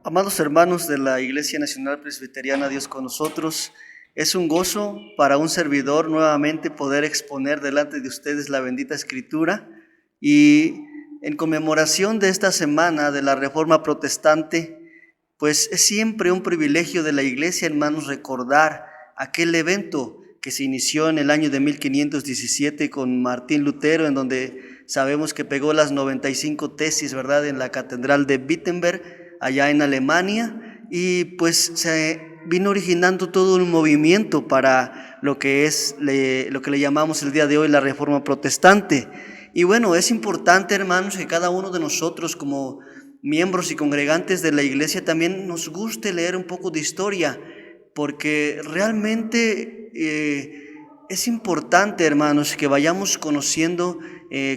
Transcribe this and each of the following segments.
Amados hermanos de la Iglesia Nacional Presbiteriana, Dios con nosotros, es un gozo para un servidor nuevamente poder exponer delante de ustedes la bendita Escritura, y en conmemoración de esta semana de la Reforma Protestante, pues es siempre un privilegio de la Iglesia, hermanos, recordar aquel evento que se inició en el año de 1517 con Martín Lutero, en donde sabemos que pegó las 95 tesis, ¿verdad?, en la Catedral de Wittenberg, allá en Alemania, y pues se vino originando todo un movimiento para lo que le llamamos el día de hoy la Reforma Protestante. Y bueno, es importante, hermanos, que cada uno de nosotros como miembros y congregantes de la iglesia también nos guste leer un poco de historia, porque realmente es importante, hermanos, que vayamos conociendo,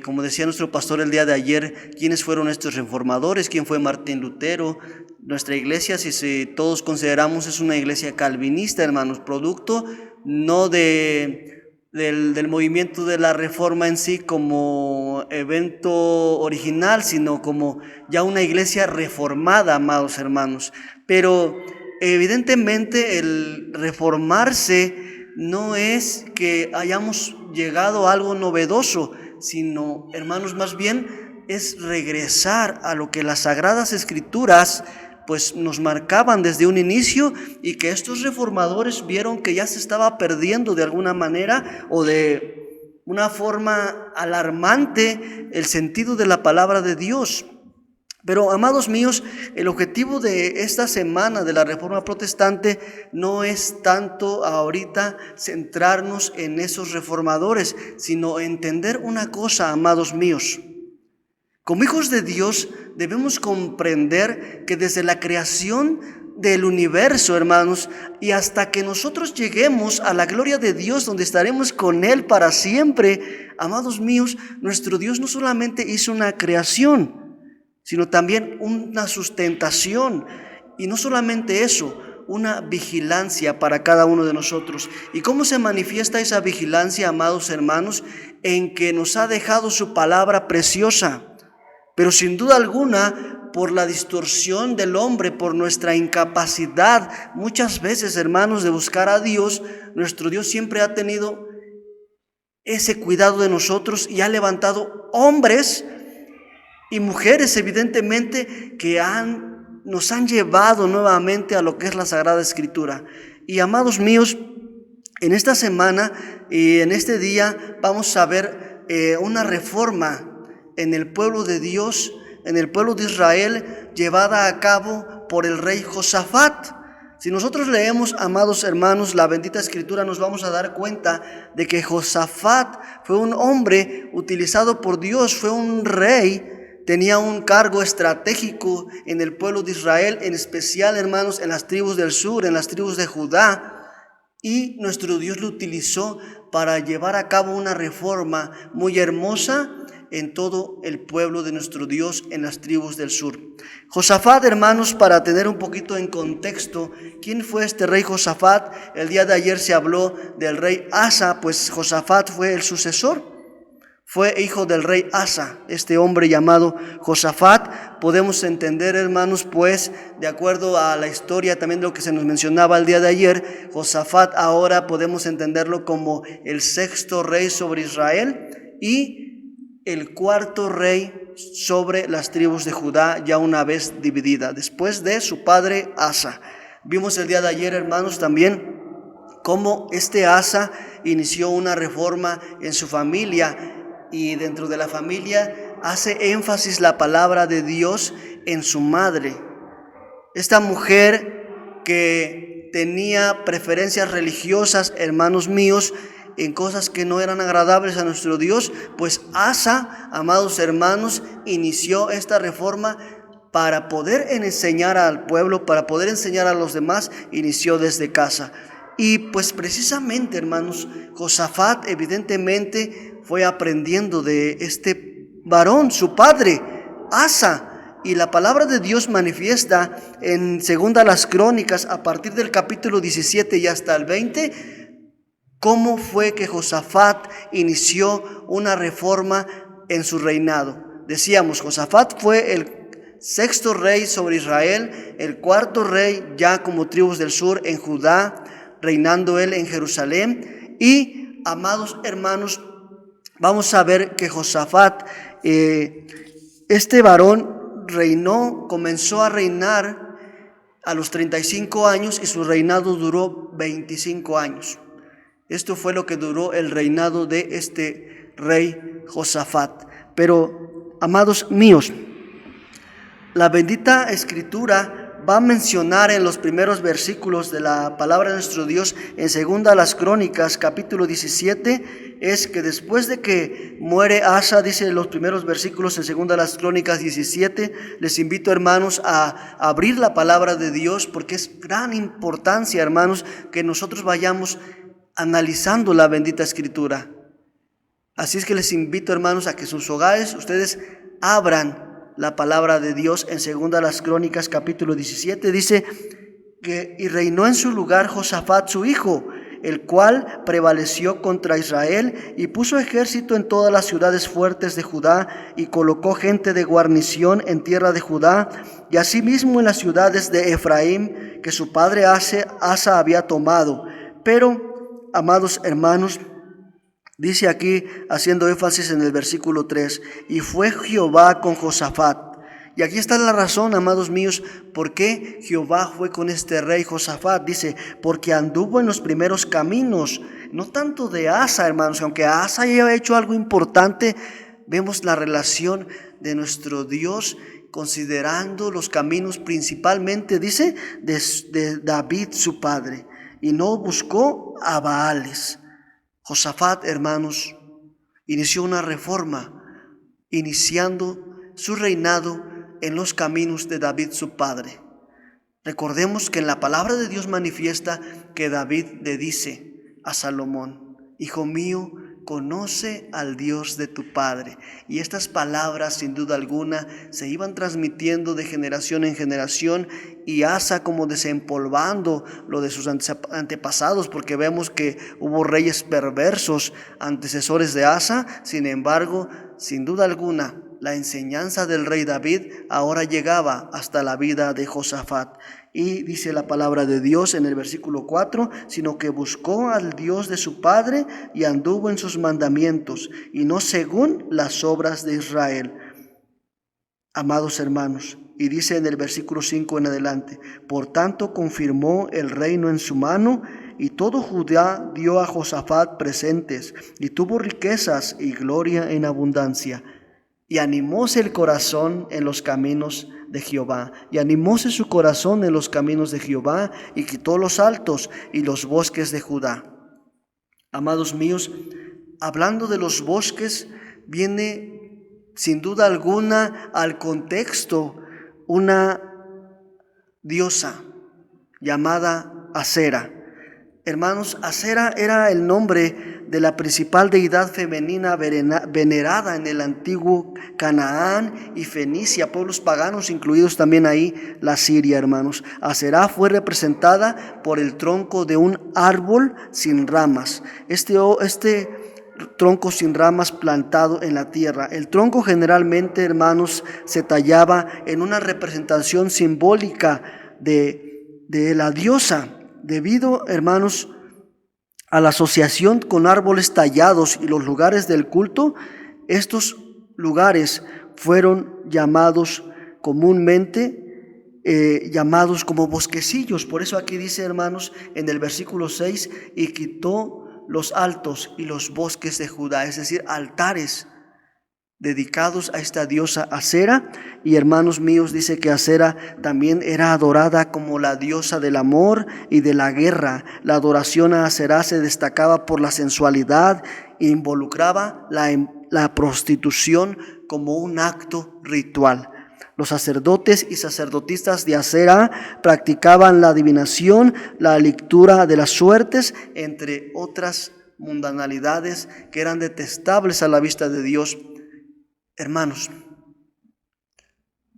como decía nuestro pastor el día de ayer, quiénes fueron estos reformadores, quién fue Martín Lutero. Nuestra iglesia, si todos consideramos, es una iglesia calvinista, hermanos, producto no del movimiento de la Reforma en sí como evento original, sino como ya una iglesia reformada, amados hermanos. Pero evidentemente el reformarse no es que hayamos llegado a algo novedoso, sino, hermanos, más bien es regresar a lo que las Sagradas Escrituras pues nos marcaban desde un inicio, y que estos reformadores vieron que ya se estaba perdiendo de alguna manera o de una forma alarmante el sentido de la palabra de Dios. Pero, amados míos, el objetivo de esta semana de la Reforma Protestante no es tanto ahorita centrarnos en esos reformadores, sino entender una cosa, amados míos. Como hijos de Dios debemos comprender que desde la creación del universo, hermanos, y hasta que nosotros lleguemos a la gloria de Dios, donde estaremos con Él para siempre, amados míos, nuestro Dios no solamente hizo una creación, sino también una sustentación, y no solamente eso, una vigilancia para cada uno de nosotros. ¿Y cómo se manifiesta esa vigilancia, amados hermanos? En que nos ha dejado su palabra preciosa. Pero sin duda alguna, por la distorsión del hombre, por nuestra incapacidad, muchas veces, hermanos, de buscar a Dios, nuestro Dios siempre ha tenido ese cuidado de nosotros y ha levantado hombres y mujeres, evidentemente, que nos han llevado nuevamente a lo que es la Sagrada Escritura. Y, amados míos, en esta semana y en este día vamos a ver una reforma en el pueblo de Dios, en el pueblo de Israel, llevada a cabo por el rey Josafat. Si nosotros leemos, amados hermanos, la bendita Escritura, nos vamos a dar cuenta de que Josafat fue un hombre utilizado por Dios, fue un rey, tenía un cargo estratégico en el pueblo de Israel, en especial, hermanos, en las tribus del sur, en las tribus de Judá, y nuestro Dios lo utilizó para llevar a cabo una reforma muy hermosa en todo el pueblo de nuestro Dios, en las tribus del sur. Josafat, hermanos, para tener un poquito en contexto, ¿quién fue este rey Josafat? El día de ayer se habló del rey Asa, pues Josafat fue el sucesor. Fue hijo del rey Asa, este hombre llamado Josafat. Podemos entender, hermanos, pues, de acuerdo a la historia también de lo que se nos mencionaba el día de ayer, Josafat ahora podemos entenderlo como el sexto rey sobre Israel y el cuarto rey sobre las tribus de Judá, ya una vez dividida, después de su padre Asa. Vimos el día de ayer, hermanos, también cómo este Asa inició una reforma en su familia, y dentro de la familia hace énfasis la palabra de Dios en su madre. Esta mujer que tenía preferencias religiosas, hermanos míos, en cosas que no eran agradables a nuestro Dios, pues Asa, amados hermanos, inició esta reforma para poder enseñar al pueblo, para poder enseñar a los demás. Inició desde casa. Y pues precisamente, hermanos, Josafat evidentemente fue aprendiendo de este varón, su padre, Asa. Y la palabra de Dios manifiesta en segunda las Crónicas, a partir del capítulo 17 y hasta el 20, cómo fue que Josafat inició una reforma en su reinado. Decíamos, Josafat fue el sexto rey sobre Israel, el cuarto rey ya como tribus del sur en Judá, reinando él en Jerusalén. Y, amados hermanos, vamos a ver que Josafat, este varón comenzó a reinar a los 35 años y su reinado duró 25 años. Esto fue lo que duró el reinado de este rey Josafat. Pero, amados míos, la bendita Escritura va a mencionar en los primeros versículos de la palabra de nuestro Dios, en segunda las Crónicas, capítulo 17, es que después de que muere Asa, dice en los primeros versículos en segunda las Crónicas 17, les invito, hermanos, a abrir la palabra de Dios, porque es gran importancia, hermanos, que nosotros vayamos analizando la bendita Escritura. Así es que les invito, hermanos, a que en sus hogares ustedes abran la palabra de Dios en segunda las Crónicas capítulo 17. Dice que y reinó en su lugar Josafat su hijo, el cual prevaleció contra Israel y puso ejército en todas las ciudades fuertes de Judá y colocó gente de guarnición en tierra de Judá y asimismo en las ciudades de Efraín que su padre Asa había tomado. Pero, amados hermanos, dice aquí, haciendo énfasis en el versículo 3, y fue Jehová con Josafat. Y aquí está la razón, amados míos, por qué Jehová fue con este rey Josafat. Dice, porque anduvo en los primeros caminos, no tanto de Asa, hermanos, aunque Asa haya hecho algo importante, vemos la relación de nuestro Dios considerando los caminos principalmente, dice, de David su padre, y no buscó a Baales. Josafat, hermanos, inició una reforma, iniciando su reinado en los caminos de David su padre. Recordemos que en la palabra de Dios manifiesta que David le dice a Salomón, hijo mío, conoce al Dios de tu padre. Y estas palabras, sin duda alguna, se iban transmitiendo de generación en generación, y Asa como desempolvando lo de sus antepasados, porque vemos que hubo reyes perversos antecesores de Asa. Sin embargo, sin duda alguna, la enseñanza del rey David ahora llegaba hasta la vida de Josafat. Y dice la palabra de Dios en el versículo 4, sino que buscó al Dios de su padre y anduvo en sus mandamientos, y no según las obras de Israel. Amados hermanos, y dice en el versículo 5 en adelante, por tanto confirmó el reino en su mano, y todo Judá dio a Josafat presentes, y tuvo riquezas y gloria en abundancia. Y animóse el corazón en los caminos de Jehová, y animóse su corazón en los caminos de Jehová, y quitó los altos y los bosques de Judá. Amados míos, hablando de los bosques, viene sin duda alguna al contexto una diosa llamada Asera. Hermanos, Asera era el nombre de la principal deidad femenina venerada en el antiguo Canaán y Fenicia, pueblos paganos incluidos también ahí la Siria, hermanos. Asera fue representada por el tronco de un árbol sin ramas. Este tronco sin ramas plantado en la tierra. El tronco generalmente, hermanos, se tallaba en una representación simbólica de la diosa. Debido, hermanos, a la asociación con árboles tallados y los lugares del culto, estos lugares fueron llamados comúnmente llamados como bosquecillos. Por eso aquí dice, hermanos, en el versículo 6, y quitó los altos y los bosques de Judá, es decir, altares dedicados a esta diosa Asera. Y hermanos míos, dice que Asera también era adorada como la diosa del amor y de la guerra. La adoración a Asera se destacaba por la sensualidad e involucraba la prostitución como un acto ritual. Los sacerdotes y sacerdotisas de Asera practicaban la adivinación, la lectura de las suertes, entre otras mundanalidades que eran detestables a la vista de Dios. Hermanos,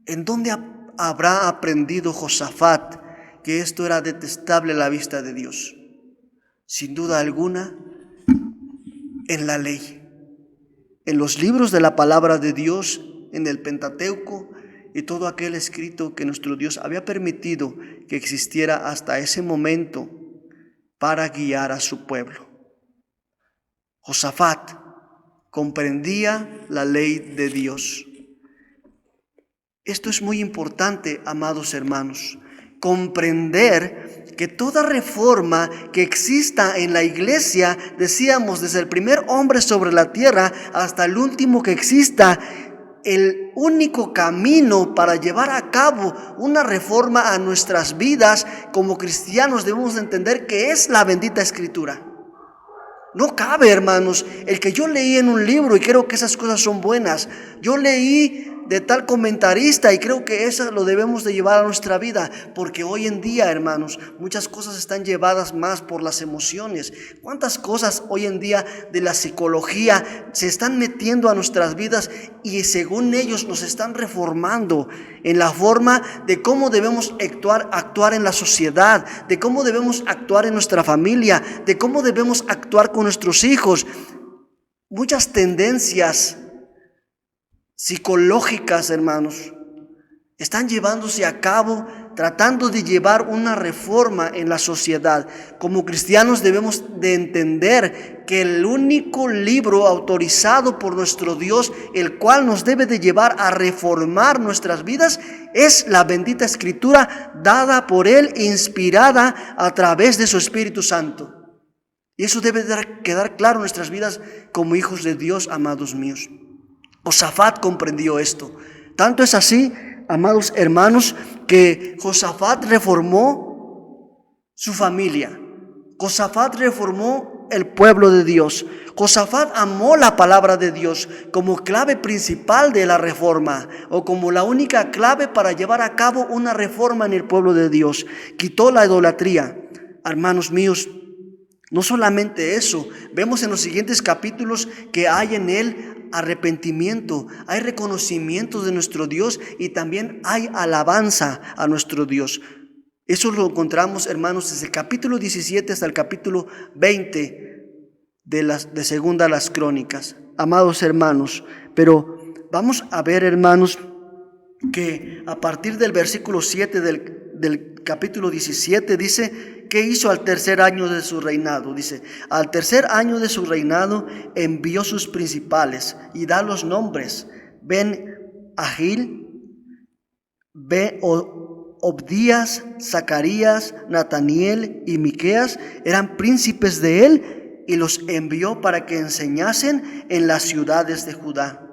¿en dónde habrá aprendido Josafat que esto era detestable a la vista de Dios? Sin duda alguna, en la ley, en los libros de la palabra de Dios, en el Pentateuco, y todo aquel escrito que nuestro Dios había permitido que existiera hasta ese momento para guiar a su pueblo. Josafat comprendía la ley de Dios. Esto es muy importante, amados hermanos, comprender que toda reforma que exista en la iglesia, decíamos, desde el primer hombre sobre la tierra hasta el último que exista, el único camino para llevar a cabo una reforma a nuestras vidas como cristianos debemos entender que es la bendita Escritura. No cabe, hermanos, el que yo leí en un libro y creo que esas cosas son buenas. Yo leí de tal comentarista y creo que eso lo debemos de llevar a nuestra vida, porque hoy en día, hermanos, muchas cosas están llevadas más por las emociones. ¿Cuántas cosas hoy en día de la psicología se están metiendo a nuestras vidas y según ellos nos están reformando en la forma de cómo debemos actuar en la sociedad, de cómo debemos actuar en nuestra familia, de cómo debemos actuar con nuestros hijos? Muchas tendencias psicológicas, hermanos, están llevándose a cabo, tratando de llevar una reforma en la sociedad. Como cristianos debemos de entender que el único libro autorizado por nuestro Dios, el cual nos debe de llevar a reformar nuestras vidas, es la bendita Escritura dada por Él, inspirada a través de su Espíritu Santo. Y eso debe de quedar claro en nuestras vidas como hijos de Dios, amados míos. Josafat comprendió esto. Tanto es así, amados hermanos, que Josafat reformó su familia. Josafat reformó el pueblo de Dios. Josafat amó la palabra de Dios como clave principal de la reforma, o como la única clave para llevar a cabo una reforma en el pueblo de Dios. Quitó la idolatría. Hermanos míos, no solamente eso, vemos en los siguientes capítulos que hay en él arrepentimiento, hay reconocimiento de nuestro Dios y también hay alabanza a nuestro Dios. Eso lo encontramos, hermanos, desde el capítulo 17 hasta el capítulo 20 de Segunda a las Crónicas. Amados hermanos, pero vamos a ver, hermanos, que a partir del versículo 7 del capítulo 17 dice: ¿qué hizo al tercer año de su reinado? Dice: al tercer año de su reinado envió sus principales y da los nombres: Ben-Agil, Obdías, Zacarías, Nataniel y Miqueas eran príncipes de él, y los envió para que enseñasen en las ciudades de Judá.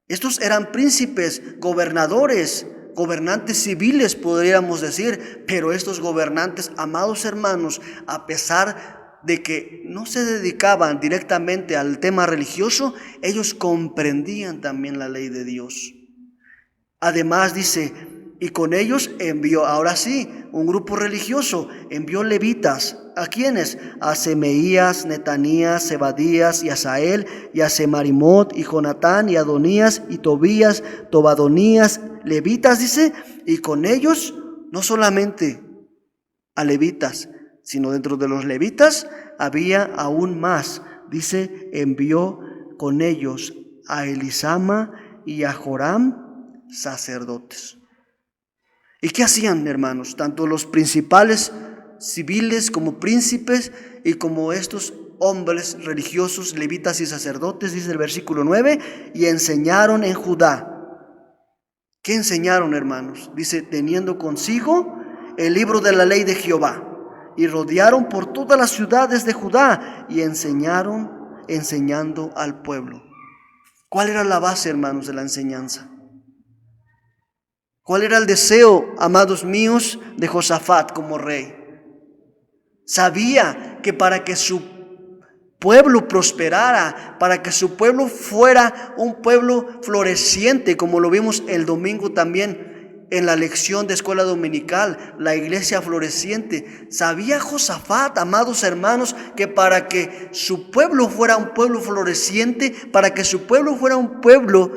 Estos eran príncipes, gobernadores, gobernantes civiles, podríamos decir, pero estos gobernantes, amados hermanos, a pesar de que no se dedicaban directamente al tema religioso, ellos comprendían también la ley de Dios. Además dice: y con ellos envió, ahora sí, un grupo religioso, envió levitas. ¿A quiénes? A Semeías, Netanías, Zebadías y Asael, y a Semarimot, y Jonatán, y Adonías, y Tobías, Tobadonías, levitas, dice, y con ellos no solamente a levitas, sino dentro de los levitas había aún más. Dice: envió con ellos a Elisama y a Joram, sacerdotes. ¿Y qué hacían, hermanos? Tanto los principales civiles como príncipes y como estos hombres religiosos, levitas y sacerdotes, dice el versículo 9, y enseñaron en Judá. ¿Qué enseñaron, hermanos? Dice: teniendo consigo el libro de la ley de Jehová, y rodearon por todas las ciudades de Judá y enseñaron, enseñando al pueblo. ¿Cuál era la base, hermanos, de la enseñanza? ¿Cuál era el deseo, amados míos, de Josafat como rey? Sabía que para que su pueblo prosperara, para que su pueblo fuera un pueblo floreciente, como lo vimos el domingo también en la lección de escuela dominical, la iglesia floreciente. Sabía Josafat, amados hermanos, que para que su pueblo fuera un pueblo floreciente, para que su pueblo fuera un pueblo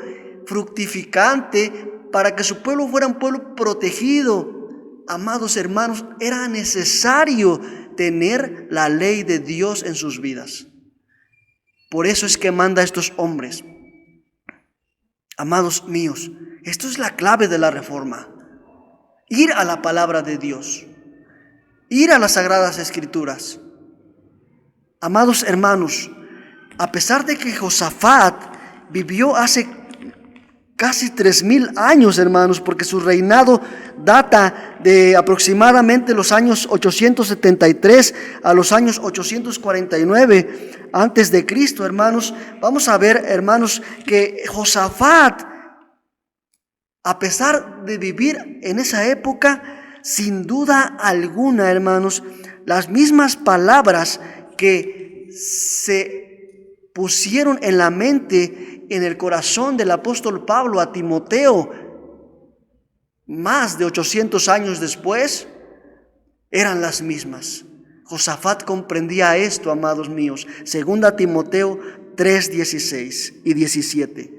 fructificante, para que su pueblo fuera un pueblo protegido, amados hermanos, era necesario tener la ley de Dios en sus vidas. Por eso es que manda a estos hombres. Amados míos, Esto es la clave de la reforma. Ir a la palabra de Dios, ir a las Sagradas Escrituras. Amados hermanos, a pesar de que Josafat vivió hace casi 3000 años, hermanos, porque su reinado data de aproximadamente los años 873 a los años 849 antes de Cristo, hermanos. Vamos a ver, hermanos, que Josafat, a pesar de vivir en esa época, sin duda alguna, hermanos, las mismas palabras que se pusieron en la mente, en el corazón del apóstol Pablo a Timoteo, más de 800 años después, eran las mismas. Josafat comprendía esto, amados míos. Segunda Timoteo 3:16 y 17.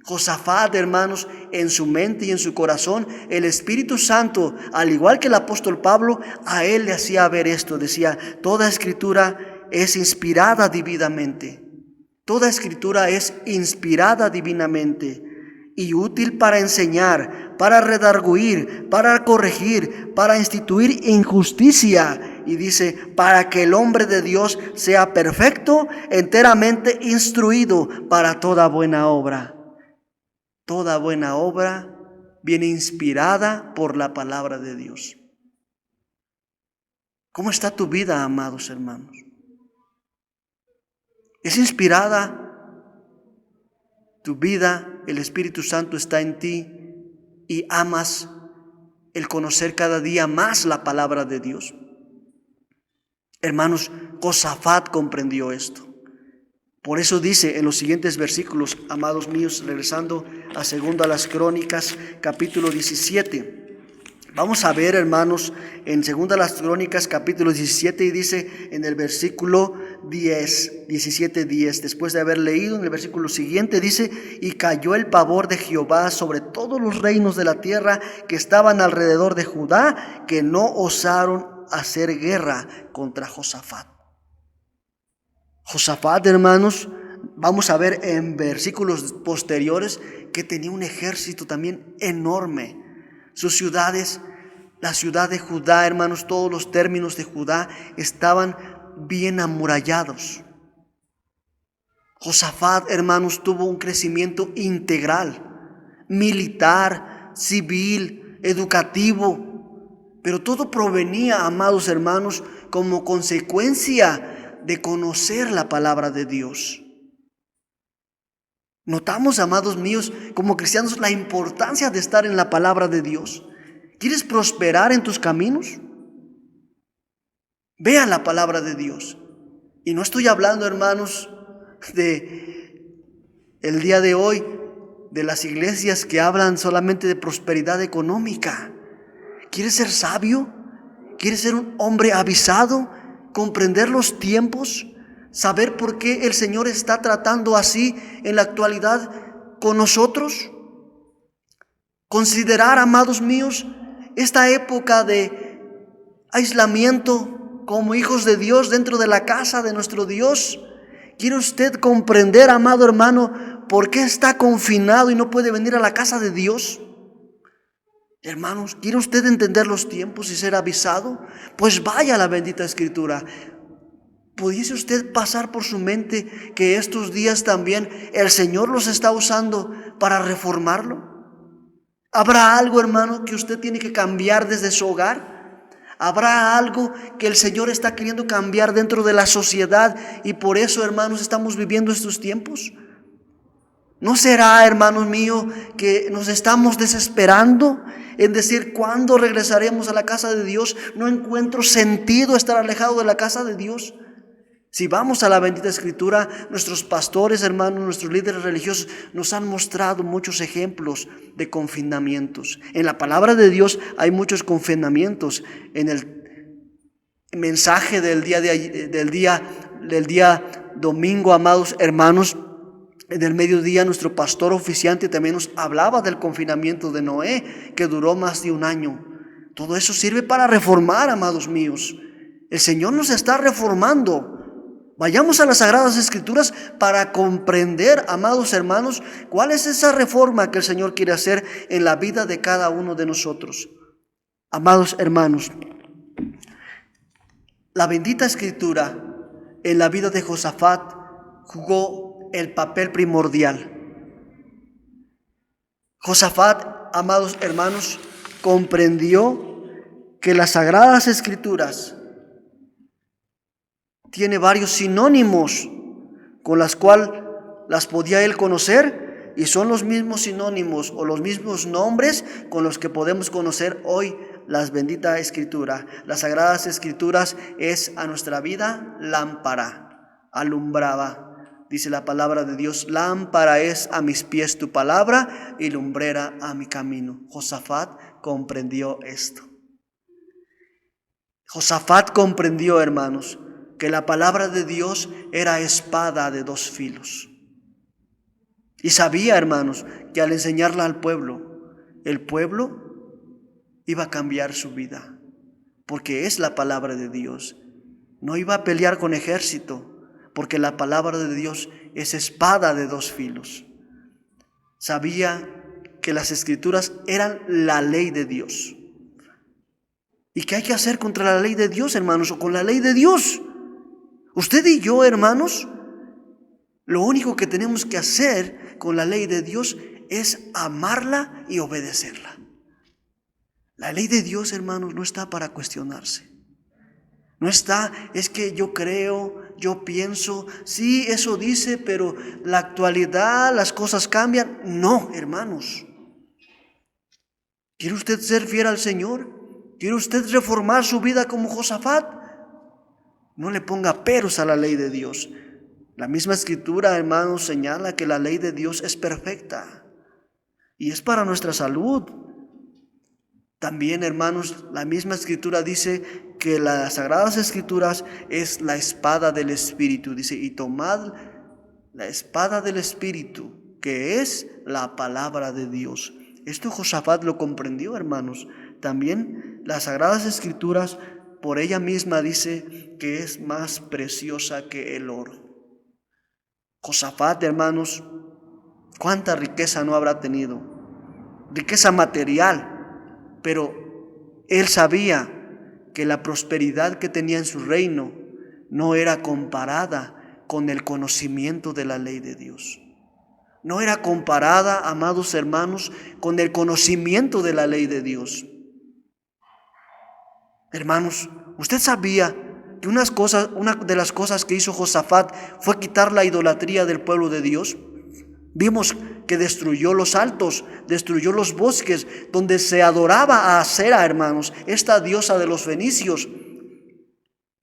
Josafat, hermanos, en su mente y en su corazón, el Espíritu Santo, al igual que el apóstol Pablo, a él le hacía ver esto. Decía: toda escritura es inspirada divinamente. Toda escritura es inspirada divinamente y útil para enseñar, para redarguir, para corregir, para instituir en justicia. Y dice: para que el hombre de Dios sea perfecto, enteramente instruido para toda buena obra. Toda buena obra viene inspirada por la palabra de Dios. ¿Cómo está tu vida, amados hermanos? ¿Es inspirada tu vida? ¿El Espíritu Santo está en ti y amas el conocer cada día más la palabra de Dios? Hermanos, Josafat comprendió esto. Por eso dice en los siguientes versículos, amados míos, regresando a 2 Crónicas, capítulo 17. Vamos a ver, hermanos, en 2 Crónicas, capítulo 17, y dice en el versículo 17:10, después de haber leído en el versículo siguiente, dice: y cayó el pavor de Jehová sobre todos los reinos de la tierra que estaban alrededor de Judá, que no osaron hacer guerra contra Josafat. Josafat, hermanos, vamos a ver en versículos posteriores que tenía un ejército también enorme. Sus ciudades, la ciudad de Judá, hermanos, todos los términos de Judá estaban bien amurallados. Josafat, hermanos, tuvo un crecimiento integral, militar, civil, educativo, pero todo provenía, amados hermanos, como consecuencia de conocer la palabra de Dios. Notamos, amados míos, como cristianos, la importancia de estar en la palabra de Dios. ¿Quieres prosperar en tus caminos? Vea la palabra de Dios. Y no estoy hablando, hermanos, de el día de hoy, de las iglesias que hablan solamente de prosperidad económica. ¿Quieres ser sabio? ¿Quieres ser un hombre avisado? ¿Comprender los tiempos? ¿Saber por qué el Señor está tratando así en la actualidad con nosotros? Considerar, amados míos, esta época de aislamiento como hijos de Dios dentro de la casa de nuestro Dios. ¿Quiere usted comprender, amado hermano, por qué está confinado y no puede venir a la casa de Dios? Hermanos, ¿quiere usted entender los tiempos y ser avisado? Pues vaya a la bendita Escritura. ¿Pudiese usted pasar por su mente que estos días también el Señor los está usando para reformarlo? ¿Habrá algo, hermano, que usted tiene que cambiar desde su hogar? ¿Habrá algo que el Señor está queriendo cambiar dentro de la sociedad y por eso, hermanos, estamos viviendo estos tiempos? ¿No será, hermanos míos, que nos estamos desesperando en decir cuándo regresaremos a la casa de Dios? No encuentro sentido estar alejado de la casa de Dios. Si vamos a la bendita Escritura, nuestros pastores, hermanos, nuestros líderes religiosos nos han mostrado muchos ejemplos de confinamientos. En la palabra de Dios hay muchos confinamientos. En el mensaje del día domingo, amados hermanos, en el mediodía nuestro pastor oficiante también nos hablaba del confinamiento de Noé, que duró más de 1 año. Todo eso sirve para reformar, amados míos. El Señor nos está reformando. Vayamos a las Sagradas Escrituras para comprender, amados hermanos, cuál es esa reforma que el Señor quiere hacer en la vida de cada uno de nosotros. Amados hermanos, la bendita Escritura en la vida de Josafat jugó el papel primordial. Josafat, amados hermanos, comprendió que las Sagradas Escrituras tiene varios sinónimos con las cuales las podía él conocer, y son los mismos sinónimos o los mismos nombres con los que podemos conocer hoy las bendita Escritura. Las Sagradas Escrituras es a nuestra vida lámpara, alumbrada. Dice la palabra de Dios: lámpara es a mis pies tu palabra y lumbrera a mi camino. Josafat comprendió esto. Josafat comprendió, hermanos, que la palabra de Dios era espada de dos filos. Y sabía, hermanos, que al enseñarla al pueblo, el pueblo iba a cambiar su vida, porque es la palabra de Dios. No iba a pelear con ejército, porque la palabra de Dios es espada de dos filos. Sabía que las Escrituras eran la ley de Dios. ¿Y qué hay que hacer contra la ley de Dios, hermanos? O con la ley de Dios. Usted y yo, hermanos, lo único que tenemos que hacer con la ley de Dios es amarla y obedecerla. La ley de Dios, hermanos, no está para cuestionarse. No está, es que yo creo, yo pienso, sí, eso dice, pero la actualidad, las cosas cambian. No, hermanos. ¿Quiere usted ser fiel al Señor? ¿Quiere usted reformar su vida como Josafat? No le ponga peros a la ley de Dios. La misma Escritura, hermanos, señala que la ley de Dios es perfecta y es para nuestra salud. También, hermanos, la misma Escritura dice que las Sagradas Escrituras es la espada del Espíritu. Dice: y tomad la espada del Espíritu, que es la palabra de Dios. Esto Josafat lo comprendió, hermanos. También las Sagradas Escrituras, por ella misma, dice que es más preciosa que el oro. Josafat, hermanos, cuánta riqueza no habrá tenido, riqueza material, pero él sabía que la prosperidad que tenía en su reino no era comparada con el conocimiento de la ley de Dios. No era comparada, amados hermanos, con el conocimiento de la ley de Dios. Hermanos, ¿usted sabía que una de las cosas que hizo Josafat fue quitar la idolatría del pueblo de Dios? Vimos que destruyó los altos, destruyó los bosques donde se adoraba a Acera, hermanos, esta diosa de los fenicios.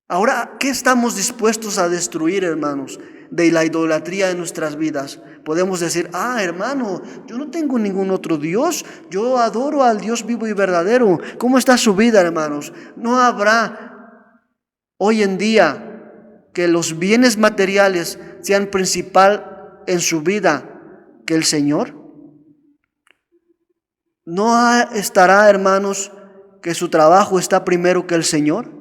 Ahora, ¿qué estamos dispuestos a destruir, hermanos, de la idolatría de nuestras vidas? Podemos decir: hermano, yo no tengo ningún otro Dios, yo adoro al Dios vivo y verdadero. ¿Cómo está su vida, hermanos? ¿No habrá hoy en día que los bienes materiales sean principal en su vida que el Señor? ¿No estará, hermanos, que su trabajo está primero que el Señor?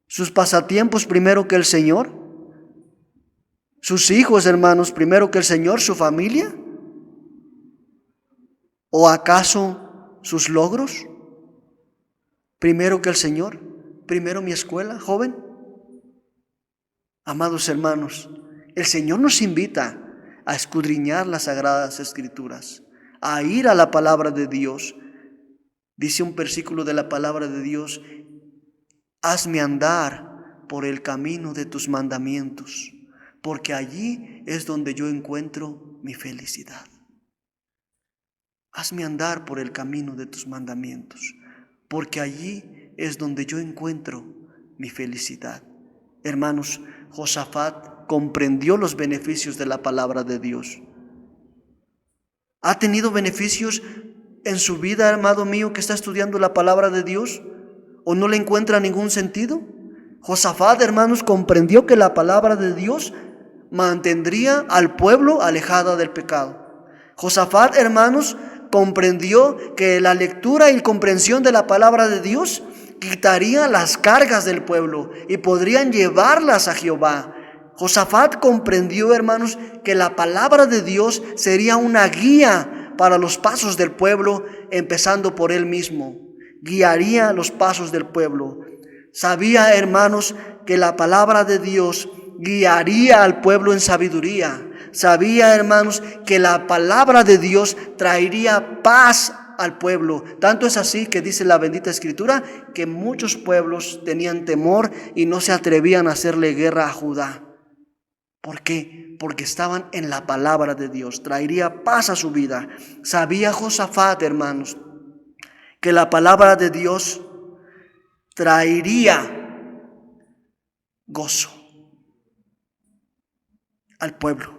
¿Sus pasatiempos primero que el Señor? ¿Sus hijos, hermanos, primero que el Señor? ¿Su familia? ¿O acaso sus logros primero que el Señor? ¿Primero mi escuela, joven? Amados hermanos, el Señor nos invita a escudriñar las Sagradas Escrituras, a ir a la palabra de Dios. Dice un versículo de la palabra de Dios: hazme andar por el camino de tus mandamientos, porque allí es donde yo encuentro mi felicidad. Hazme andar por el camino de tus mandamientos, porque allí es donde yo encuentro mi felicidad. Hermanos, Josafat comprendió los beneficios de la palabra de Dios. ¿Ha tenido beneficios en su vida, amado mío, que está estudiando la palabra de Dios? ¿O no le encuentra ningún sentido? Josafat, hermanos, comprendió que la palabra de Dios mantendría al pueblo alejada del pecado. Josafat, hermanos, comprendió que la lectura y comprensión de la palabra de Dios quitaría las cargas del pueblo y podrían llevarlas a Jehová. Josafat comprendió, hermanos, que la palabra de Dios sería una guía para los pasos del pueblo, empezando por él mismo. Guiaría los pasos del pueblo. Sabía, hermanos, que la palabra de Dios guiaría al pueblo en sabiduría. Sabía, hermanos, que la palabra de Dios traería paz al pueblo. Tanto es así que dice la bendita Escritura que muchos pueblos tenían temor y no se atrevían a hacerle guerra a Judá. ¿Por qué? Porque estaban en la palabra de Dios. Traería paz a su vida. Sabía Josafat, hermanos, que la palabra de Dios traería gozo al pueblo.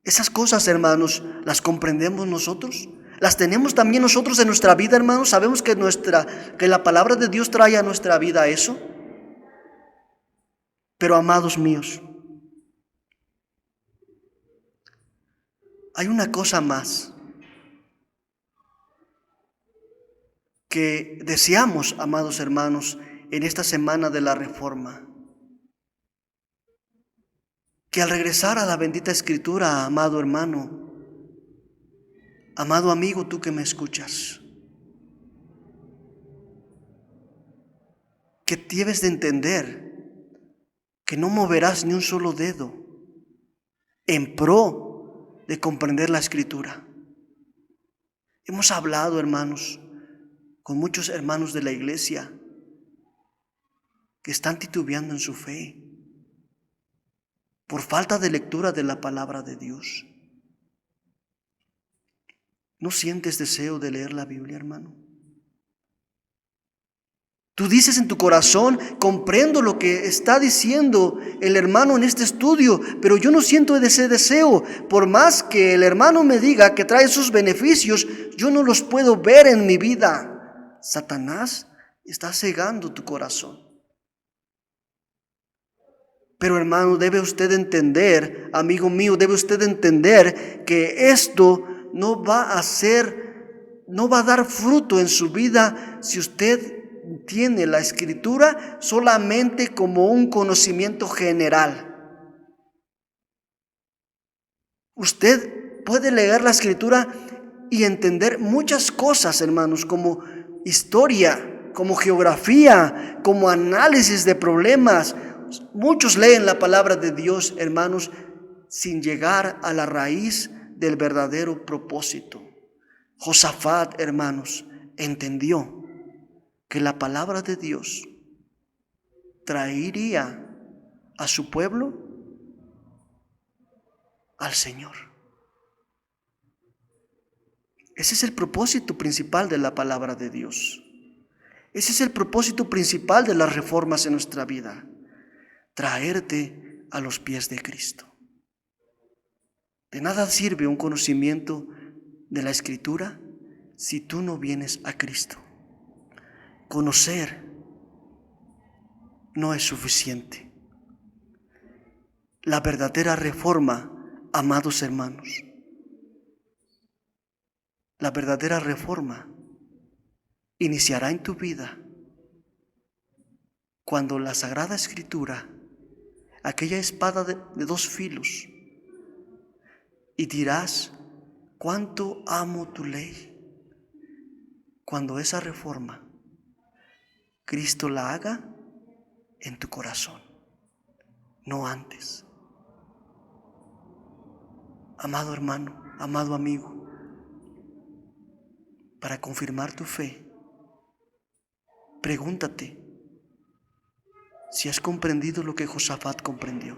Esas cosas, hermanos, ¿las comprendemos nosotros? ¿Las tenemos también nosotros en nuestra vida, hermanos? ¿Sabemos que la palabra de Dios trae a nuestra vida eso? Pero, amados míos, hay una cosa más que deseamos, amados hermanos, en esta semana de la Reforma. Que al regresar a la bendita Escritura, amado hermano, amado amigo, tú que me escuchas, que debes de entender que no moverás ni un solo dedo en pro de comprender la Escritura. Hemos hablado, hermanos, con muchos hermanos de la iglesia que están titubeando en su fe por falta de lectura de la palabra de Dios. ¿No sientes deseo de leer la Biblia, hermano? Tú dices en tu corazón, comprendo lo que está diciendo el hermano en este estudio, pero yo no siento ese deseo. Por más que el hermano me diga que trae sus beneficios, yo no los puedo ver en mi vida. Satanás está cegando tu corazón. Pero hermano, debe usted entender, amigo mío, debe usted entender que esto no va a dar fruto en su vida si usted tiene la Escritura solamente como un conocimiento general. Usted puede leer la Escritura y entender muchas cosas, hermanos, como historia, como geografía, como análisis de problemas. Muchos leen la palabra de Dios, hermanos, sin llegar a la raíz del verdadero propósito. Josafat, hermanos, entendió que la palabra de Dios traería a su pueblo al Señor. Ese es el propósito principal de la palabra de Dios. Ese es el propósito principal de las reformas en nuestra vida. Traerte a los pies de Cristo. De nada sirve un conocimiento de la Escritura si tú no vienes a Cristo. Conocer no es suficiente. La verdadera reforma, amados hermanos, la verdadera reforma iniciará en tu vida cuando la Sagrada Escritura, aquella espada de dos filos, y dirás, cuánto amo tu ley. Cuando esa reforma Cristo la haga en tu corazón, no antes. Amado hermano, amado amigo, para confirmar tu fe, pregúntate si has comprendido lo que Josafat comprendió.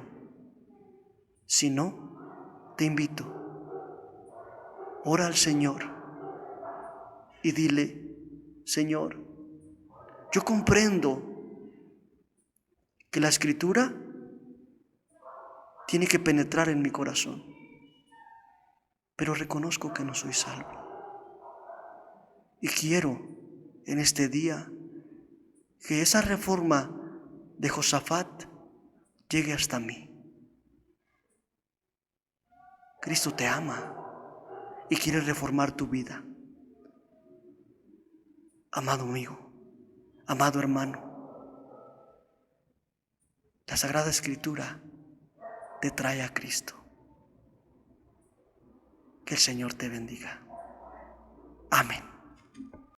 Si no, te invito, ora al Señor y dile, Señor, yo comprendo que la Escritura tiene que penetrar en mi corazón, pero reconozco que no soy salvo. Y quiero en este día que esa reforma de Josafat llegue hasta mí. Cristo te ama y quiere reformar tu vida. Amado amigo, amado hermano, La Sagrada Escritura te trae a Cristo. Que el Señor te bendiga. Amén.